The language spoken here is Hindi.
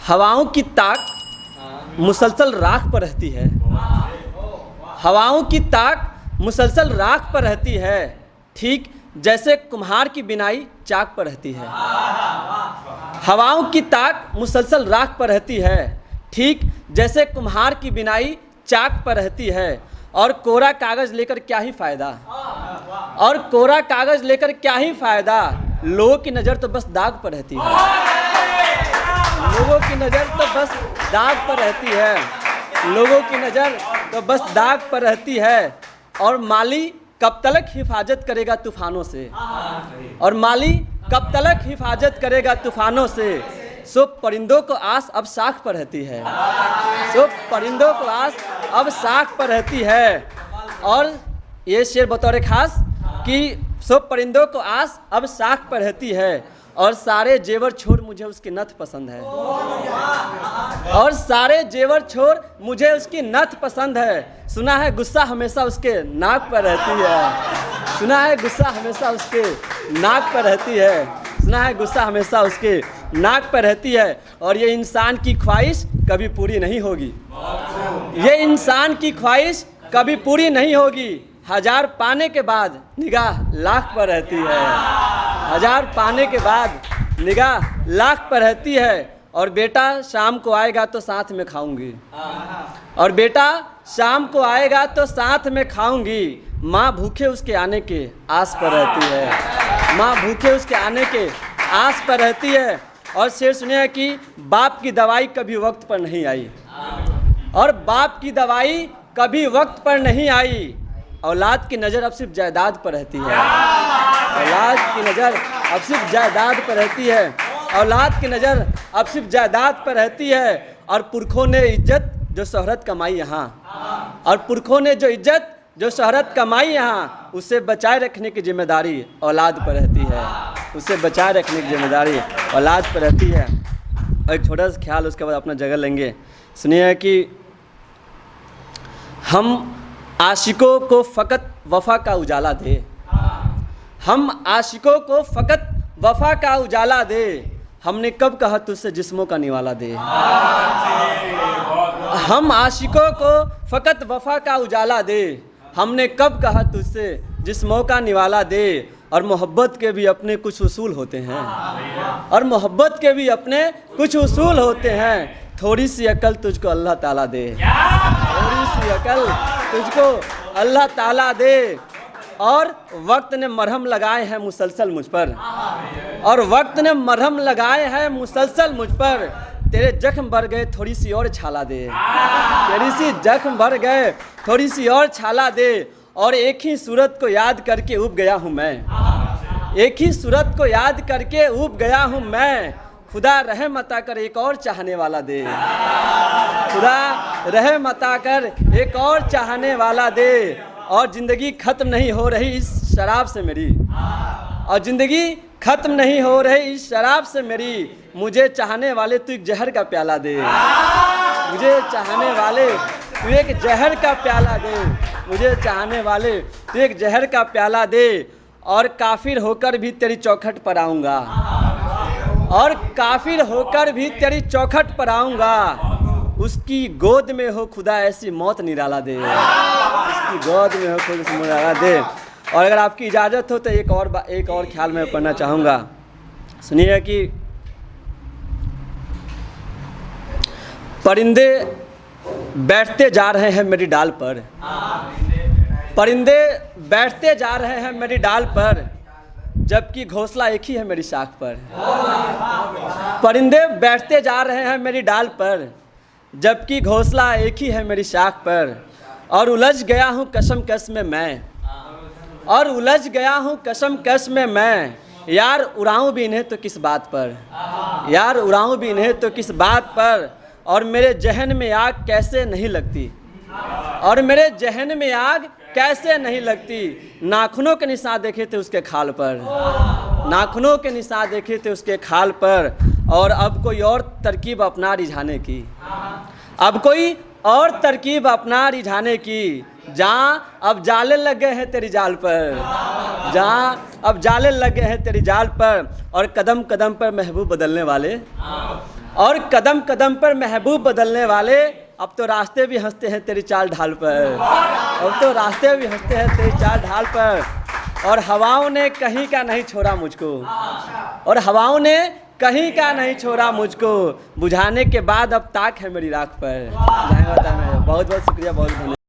हवाओं की ताक मुसलसल राख पर रहती है। हवाओं की ताक मुसलसल राख पर रहती है, ठीक जैसे कुम्हार की बिनाई चाक पर रहती है। हवाओं की ताक मुसलसल राख पर रहती है, ठीक जैसे कुम्हार की बिनाई चाक पर रहती है। और कोरा कागज़ लेकर क्या ही फ़ायदा, और कोरा कागज़ लेकर क्या ही फ़ायदा, लोगों की नज़र तो बस दाग पर रहती है। लोगों की नज़र तो बस दाग पर रहती है। लोगों की नज़र तो बस दाग पर रहती है। और माली कब तलक हिफाजत करेगा तूफ़ानों से, और माली कब तलक हिफाजत करेगा तूफ़ानों से। सो परिंदों को आस अब साख पर रहती है। सो परिंदों को आस अब साख पर रहती है। और ये शेर बतौर खास कि सो परिंदों को आस अब साख पर रहती है, और सारे जेवर छोड़ मुझे उसकी नथ पसंद है। और सारे जेवर छोड़ मुझे उसकी नथ पसंद है। सुना है गुस्सा हमेशा उसके नाक पर रहती है। सुना है गुस्सा हमेशा उसके नाक पर रहती है। सुना है गुस्सा हमेशा उसके नाक पर रहती है। और ये इंसान की ख्वाहिश कभी पूरी नहीं होगी। ये इंसान की ख्वाहिश कभी पूरी नहीं होगी। हजार पाने के बाद निगाह लाख पर रहती है। हजार पाने के बाद निगाह लाख पर रहती है। और बेटा शाम को आएगा तो साथ में खाऊंगी। और बेटा शाम को आएगा तो साथ में खाऊंगी। माँ भूखे उसके आने के आस पर रहती है। माँ भूखे उसके आने के आस पर रहती है। और शेर सुनिए कि बाप की दवाई कभी वक्त पर नहीं आई। और बाप की दवाई कभी वक्त पर नहीं आई। औलाद की नज़र अब सिर्फ जायदाद पर रहती है। औलाद की नज़र अब सिर्फ जायदाद पर रहती है। औलाद की नज़र अब सिर्फ जायदाद पर रहती है। और पुरखों ने इज्जत जो शोहरत कमाई यहाँ, और पुरखों ने जो इज्जत जो शोहरत कमाई यहाँ, उसे बचाए रखने की जिम्मेदारी औलाद पर रहती है। उसे बचाए रखने की जिम्मेदारी औलाद पर रहती है। और एक छोटा सा ख्याल, उसके बाद अपना जगह लेंगे। सुनिए कि हम आशिकों को फ़कत वफ़ा का उजाला दे। हम आशिकों को फ़कत वफ़ा का उजाला दे। हमने कब कहा तुझसे जिस्मों का निवाला दे। हम आशिकों को फ़कत वफ़ा का उजाला दे। हमने कब कहा तुझसे जिस्मों का निवाला दे। और मोहब्बत के भी अपने कुछ उसूल होते हैं। और मोहब्बत के भी अपने कुछ उसूल होते हैं। थोड़ी सी अकल तुझको अल्लाह ताला दे। थोड़ी सी अकल तुझको अल्लाह ताला दे। और वक्त ने मरहम लगाए हैं मुसलसल मुझ पर। और वक्त ने मरहम लगाए हैं मुसलसल मुझ पर। तेरे जख्म भर गए थोड़ी सी और छाला दे। तेरी सी जख्म भर गए थोड़ी सी और छाला दे। और एक ही सूरत को याद करके ऊब गया हूँ मैं। एक ही सूरत को याद करके ऊब गया हूँ मैं। खुदा रहम अता कर एक और चाहने वाला दे। खुदा रहम अता कर एक और चाहने वाला दे। और ज़िंदगी ख़त्म नहीं हो रही इस शराब से मेरी। और ज़िंदगी ख़त्म नहीं हो रही इस शराब से मेरी। मुझे चाहने वाले तू एक जहर का प्याला दे। मुझे चाहने वाले तू एक जहर का प्याला दे। मुझे चाहने वाले तू एक जहर का प्याला दे। और काफिर होकर भी तेरी चौखट पर आऊँगा। और काफिर होकर भी तेरी चौखट पर आऊँगा। उसकी गोद में हो खुदा ऐसी मौत निराला दे। उसकी गोद में हो खुदा ऐसी मौत निराला दे। और अगर आपकी इजाज़त हो तो एक और ख्याल मैं पढ़ना चाहूँगा। सुनिए कि परिंदे बैठते जा रहे हैं मेरी डाल पर। परिंदे बैठते जा रहे हैं मेरी डाल पर, जबकि घोंसला एक ही है मेरी शाख पर। परिंदे बैठते जा रहे हैं मेरी डाल पर, जबकि घोंसला एक ही है मेरी शाख पर। और उलझ गया हूँ कशमकश में मैं। और उलझ गया हूँ कशमकश में मैं। यार उड़ाऊँ भी इन्हें तो किस बात पर। यार उड़ाऊँ भी इन्हें तो किस बात पर। और मेरे जहन में आग कैसे नहीं लगती। और मेरे जहन में आग कैसे नहीं लगती। नाखूनों के निशान देखे थे उसके खाल पर। नाखूनों के निशान देखे थे उसके खाल पर। और अब कोई और तरकीब अपना रिझाने की। अब कोई और तरकीब अपना रिझाने की। जहाँ अब जाले लग गए हैं तेरी जाल पर, जहाँ अब जाले लग गए हैं तेरी जाल पर, और कदम कदम पर महबूब बदलने वाले, और कदम कदम पर महबूब बदलने वाले, अब तो रास्ते भी हंसते हैं तेरी चाल ढाल पर, अब तो रास्ते भी हंसते हैं तेरी चाल ढाल पर। और हवाओं ने कहीं का नहीं छोड़ा मुझको, और हवाओं ने कहीं का नहीं छोड़ा मुझको, बुझाने के बाद अब ताक है मेरी राख पर। बहुत बहुत शुक्रिया, बहुत धन्यवाद।